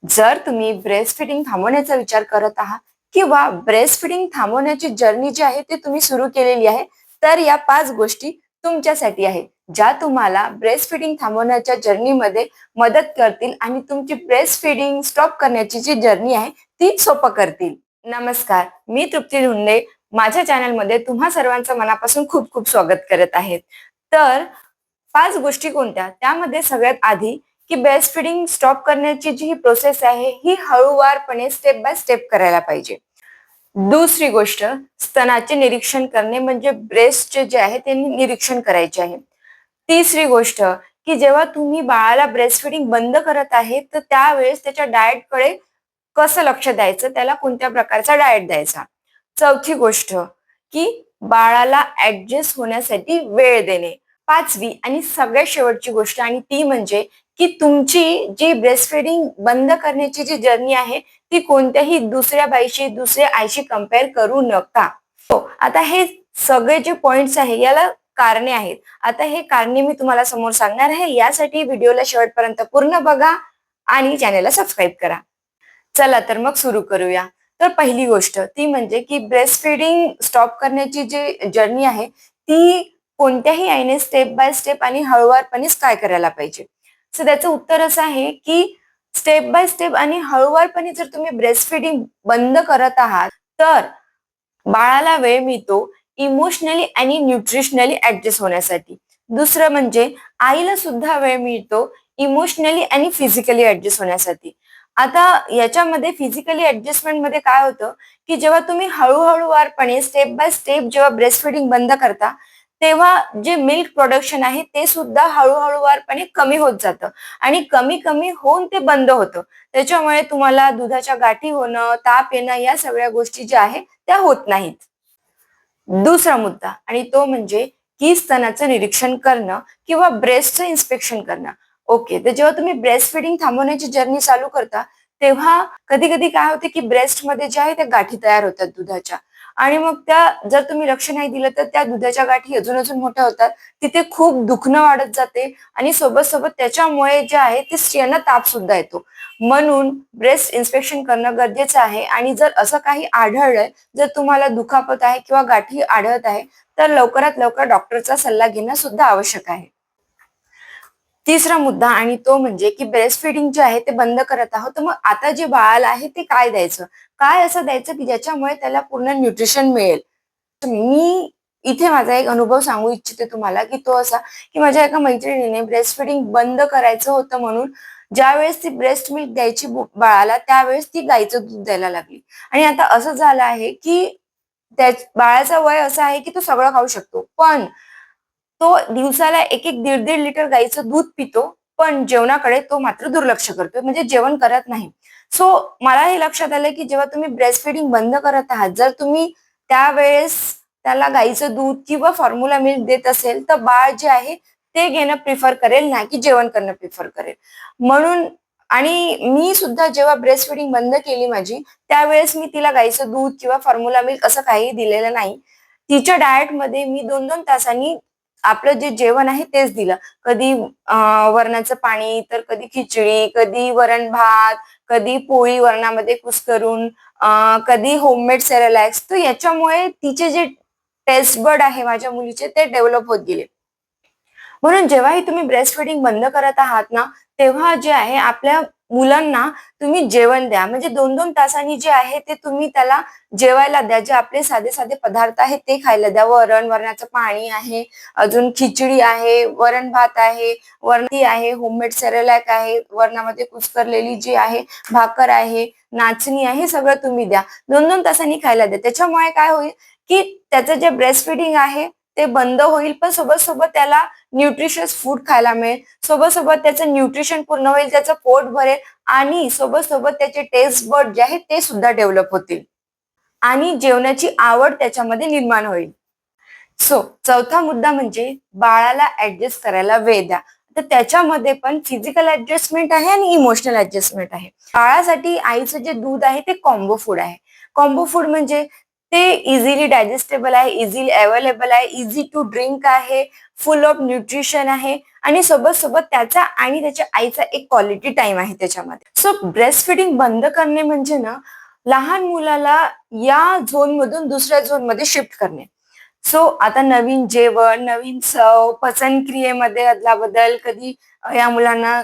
जर तुम्ही breast feeding थांबवण्याचा विचार करत आहात किंवा ब्रेस्ट फिडिंग थांबवण्याची जर्नी जी आहे ती तुम्ही सुरू केलेली आहे, तर या 5 गोष्टी तुमच्यासाठी आहेत, ज्या तुम्हाला ब्रेस्ट फिडिंग थांबवण्याच्या जर्नीमध्ये मदत करतील आणि तुमची ब्रेस्ट फिडिंग स्टॉप करण्याची जी जर्नी आहे ती सोपं करतील. नमस्कार, मी तृप्ती धुंडे. माझ्या चॅनलमध्ये तुम्हा सर्वांचं मनापासून खूप खूप स्वागत करत आहे. तर 5 गोष्टी कोणत्या? त्यामध्ये सगळ्यात आधी की ब्रेस्ट फीडिंग स्टॉप करण्याची जी ही प्रोसेस आहे ही हळूवारपणे स्टेप बाय स्टेप करायला पाहिजे. दुसरी गोष्ट, स्तनाचे निरीक्षण करणे म्हणजे ब्रेस्टचे जे आहे ते निरीक्षण करायचे आहे. तिसरी गोष्ट, की जेव्हा तुम्ही बाळाला ब्रेस्ट फीडिंग बंद करत आहे तर त्यावेळेस त्याच्या डाएटकडे कसं लक्ष द्यायचं, त्याला कोणत्या प्रकारचा डाएट द्यायचा. चौथी गोष्ट, की बाळाला ऍडजस्ट होण्यासाठी वेळ देणे. पाचवी आणि सगळ्यात शेवटची गोष्ट आणि ती म्हणजे की तुमची जी ब्रेस्ट फीडिंग बंद करण्याची जी जर्नी आहे ती कोणत्याही दुसऱ्या बाईशी, दुसऱ्या आईशी कंपेअर करू नका. हो, आता हे सगळे जे पॉइंट्स आहे याला कारणे आहेत. आता हे कारणे मी तुम्हाला समोर सांगणार आहे. यासाठी व्हिडिओला शेवटपर्यंत पूर्ण बघा आणि चॅनलला सबस्क्राईब करा. चला तर मग सुरू करूया. तर पहिली गोष्ट ती म्हणजे की ब्रेस्ट फीडिंग स्टॉप करण्याची जी जर्नी आहे ती कोणत्याही आईने स्टेप बाय स्टेप आणि हळूवारपणेच काय करायला पाहिजे. सो त्याचं उत्तर असं आहे की स्टेप बाय स्टेप आणि हळूवारपणे जर तुम्ही ब्रेस्ट फीडिंग बंद करत आहात तर बाळाला वेळ मिळतो इमोशनली आणि न्यूट्रिशनली ऍडजस्ट होण्यासाठी. दुसरं म्हणजे आईला सुद्धा वेळ मिळतो इमोशनली आणि फिजिकली ऍडजस्ट होण्यासाठी. आता याच्यामध्ये फिजिकली ऍडजस्टमेंट मध्ये काय होतं की जेव्हा तुम्ही हळूहळूवारपणे स्टेप बाय स्टेप जेव्हा ब्रेस्ट फीडिंग बंद करता तेव्हा जे मिल्क प्रोडक्शन आहे ते सुद्धा हळूहळूवारपणे कमी होत जातं आणि कमी कमी होऊन ते बंद होतं. त्याच्यामुळे तुम्हाला दुधाच्या गाठी होणं, ताप येणं या सगळ्या गोष्टी ज्या आहेत त्या होत नाहीत. दुसरा मुद्दा आणि तो म्हणजे की स्तनाचं निरीक्षण करणं किंवा ब्रेस्टचं इन्स्पेक्शन करणं. ओके, तर जेव्हा तुम्ही ब्रेस्ट फीडिंग थांबवण्याची जर्नी चालू करता तेव्हा कधी कधी काय होते की ब्रेस्ट मध्ये ज्या आहे त्या गाठी तयार होतात दुधाच्या आणि मग त्या जर तुम्ही लक्ष नाही दिलं तर त्या दुधाच्या गाठी अजून अजून मोठ्या होतात. तिथे खूप दुखणं वाढत जाते आणि सोबत सोबत त्याच्यामुळे जे आहे ते स्त्रियांना ताप सुद्धा येतो. म्हणून ब्रेस्ट इन्स्पेक्शन करणं गरजेचं आहे आणि जर असं काही आढळलंय, जर तुम्हाला दुखापत आहे किंवा गाठी आढळत आहे तर लवकरात लवकर डॉक्टरचा सल्ला घेणं सुद्धा आवश्यक आहे. तिसरा मुद्दा आणि तो म्हणजे की ब्रेस्ट फीडिंग जे आहे ते बंद करत आहोत तर मग आता जे बाळाला आहे ते काय द्यायचं, काय असं द्यायचं की ज्याच्यामुळे त्याला पूर्ण न्यूट्रिशन मिळेल. मी इथे माझा एक अनुभव सांगू इच्छिते तुम्हाला की तो असा की माझ्या एका मैत्रिणीने ब्रेस्ट फीडिंग बंद करायचं होतं म्हणून ज्यावेळेस ती ब्रेस्ट मिल्क द्यायची बाळाला त्यावेळेस ती गाईचं दूध द्यायला लागली आणि आता असं झालं आहे की त्या बाळाचं वय असं आहे की तो सगळं खाऊ शकतो पण तो दिवसाला एक एक दीड दीड लिटर गाईचं दूध पितो पण जेवणाकडे तो मात्र दुर्लक्ष करतोय म्हणजे जेवण करत नाही. सो मला हे लक्षात आलं की जेव्हा तुम्ही ब्रेस्ट फीडिंग बंद करत आहात जर तुम्ही त्यावेळेस त्याला गाईचं दूध किंवा फॉर्म्युला मिल्क देत असेल तर बाळ जे आहे ते घेणं प्रिफर करेल नाही की जेवण करणं प्रिफर करेल. म्हणून आणि मी सुद्धा जेव्हा ब्रेस्ट फीडिंग बंद केली माझी त्यावेळेस मी तिला गाईचं दूध किंवा फॉर्म्युला मिल्क असं काही दिलेलं नाही. तिच्या डाएटमध्ये मी 2-2 तासांनी आपलं जे जेवण आहे तेच दिलं. कधी वरणाचं पाणी, तर कधी खिचडी, कधी वरण भात, कधी पोळी वरणामध्ये कुस्करून, कधी होममेड सेरेलॅक्स. तर याच्यामुळे तिचे जे टेस्ट बड आहे माझ्या मुलीचे ते डेव्हलप होत गेले. म्हणून जेव्हाही तुम्ही ब्रेस्ट फीडिंग बंद करत आहात ना, तेव्हा जे आहे आपल्या मुलांना तुम्ही जेवण द्या. म्हणजे 2-2 तासांनी जे आहे ते तुम्ही त्याला जेवायला द्या. जे आपले साधे-साधे पदार्थ आहेत ते खायला द्या. वरणाचं पाणी आहे, अजून खिचडी आहे, वरण भात आहे, वरणी आहे, होममेड सेरेलॅक आहे, वरणामध्ये कुस्करलेली जी आहे भाकर आहे, नाचणी आहे, हे सगळं तुम्ही द्या. 2-2 तासांनी खायला द्या. त्याच्यामुळे काय होईल की त्याचं जे ब्रेस्ट फीडिंग आहे ते बंद होईल पण सोबत-सोबत त्याला न्यूट्रिशियस फूड खायला मिळेल. सोबत-सोबत त्याचं न्यूट्रिशन पूर्ण होईल, त्याचं पोट भरेल आणि सोबत-सोबत त्याचे टेस्ट बड जे आहेत ते सुद्धा डेव्हलप होतील आणि जेवणाची आवड त्याच्यामध्ये निर्माण होईल. सो चौथा मुद्दा म्हणजे बाळाला ऍडजस्ट करायला वेळ द्या. तर त्याच्यामध्ये पण फिजिकल ऍडजस्टमेंट आहे आणि इमोशनल ऍडजस्टमेंट आहे. बाळासाठी आईचं जे दूध आहे ते कॉम्बो फूड आहे. कॉम्बो फूड म्हणजे ते इझिली डायजेस्टेबल आहे, इझिली अवेलेबल आहे, इझी टू ड्रिंक आहे, फुल ऑफ न्यूट्रिशन आहे आणि सोबत सोबत त्याचा आणि त्याच्या आईचा एक क्वालिटी टाइम आहे त्याच्यामध्ये. सो ब्रेस्ट फिडिंग बंद करणे म्हणजे ना लहान मुलाला या झोन मधून दुसऱ्या झोन मध्ये शिफ्ट करणे. सो आता नवीन जेवण, नवीन चव, पचन क्रियेमध्ये अदलाबदल, कधी या मुलांना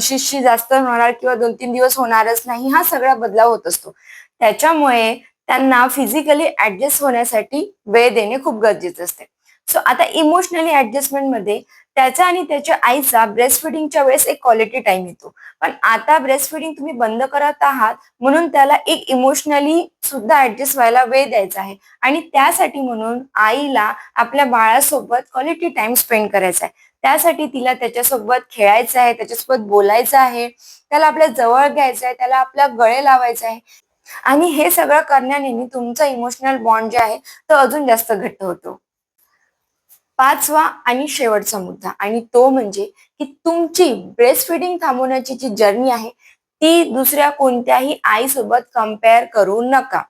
शिशी जास्त होणार किंवा 2-3 दिवस होणारच नाही, हा सगळा बदलाव होत असतो. त्याच्यामुळे त्यांना फिजिकली ऍडजस्ट होण्यासाठी वेळ देणे खूप गरजेचं असते. सो आता इमोशनली ऍडजस्टमेंटमध्ये त्याचा आणि त्याच्या आईचा ब्रेस्ट फिडिंगच्या वेळेस एक क्वालिटी टाइम येतो. पण आता ब्रेस्ट फिडिंग तुम्ही बंद करत आहात म्हणून त्याला एक इमोशनली सुद्धा ऍडजस्ट व्हायला वेळ द्यायचा आहे आणि त्यासाठी म्हणून आईला आपल्या बाळासोबत क्वालिटी टाइम स्पेंड करायचा आहे. त्यासाठी तिला त्याच्यासोबत खेळायचं आहे, त्याच्यासोबत बोलायचं आहे, त्याला आपल्या जवळ घ्यायचं आहे, त्याला आपल्या गळे लावायचं आहे आणि हे सगळं करण्याने तुमचा इमोशनल बॉन्ड जे आहे तो अजून जास्त घट्ट होतो. पाचवा आणि शेवटचा मुद्दा आणि तो म्हणजे की तुमची ब्रेस्ट फिडिंग थांबवण्याची जी जर्नी आहे ती दुसऱ्या कोणत्याही आईसोबत कम्पेअर करू नका.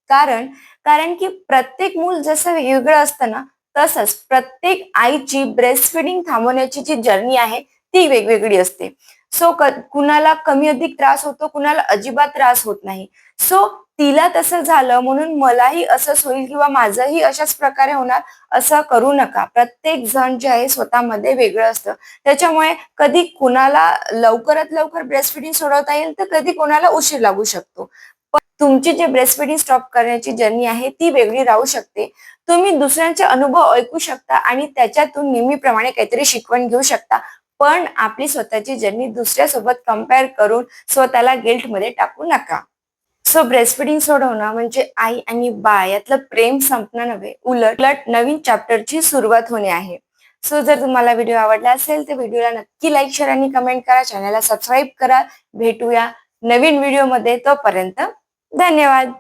कारण कारण की प्रत्येक मूल जसं वेगवेगळं असतं ना तसंच प्रत्येक आईची ब्रेस्ट फिडिंग थांबवण्याची जी जर्नी आहे ती वेगवेगळी असते. सो कुणाला कमी अधिक त्रास होतो, कुणाला अजिबात त्रास होत नाही. सो तिला तसं झालं म्हणून मलाही असंच होईल किंवा माझंही अशाच प्रकारे होणार असं करू नका. प्रत्येक जण जे आहे स्वतःमध्ये वेगळं असतं. त्याच्यामुळे कधी कुणाला लवकरात लवकर ब्रेस्ट फिडिंग सोडवता येईल तर कधी कोणाला उशीर लागू शकतो. पण तुमची जे ब्रेस्ट फिडिंग स्टॉप करण्याची जर्नी आहे ती वेगळी राहू शकते. तुम्ही दुसऱ्यांचे अनुभव ऐकू शकता आणि त्याच्यातून नेहमीप्रमाणे काहीतरी शिकवण घेऊ शकता. पण आपली स्वतःची जर्नी दुसऱ्यासोबत कंपेअर करून स्वतःला गिल्टमध्ये टाकू नका. सो ब्रेस्टफीडिंग सोडवणं म्हणजे आई आणि बाळ यातलं प्रेम संपणं नव्हे, उलट उलट नवीन चॅप्टरची सुरुवात होणे आहे. सो जर तुम्हाला व्हिडिओ आवडला असेल तर व्हिडिओला नक्की लाईक, शेअर आणि कमेंट करा. चॅनलला सबस्क्राईब करा. भेटूया नवीन व्हिडिओमध्ये. तोपर्यंत धन्यवाद.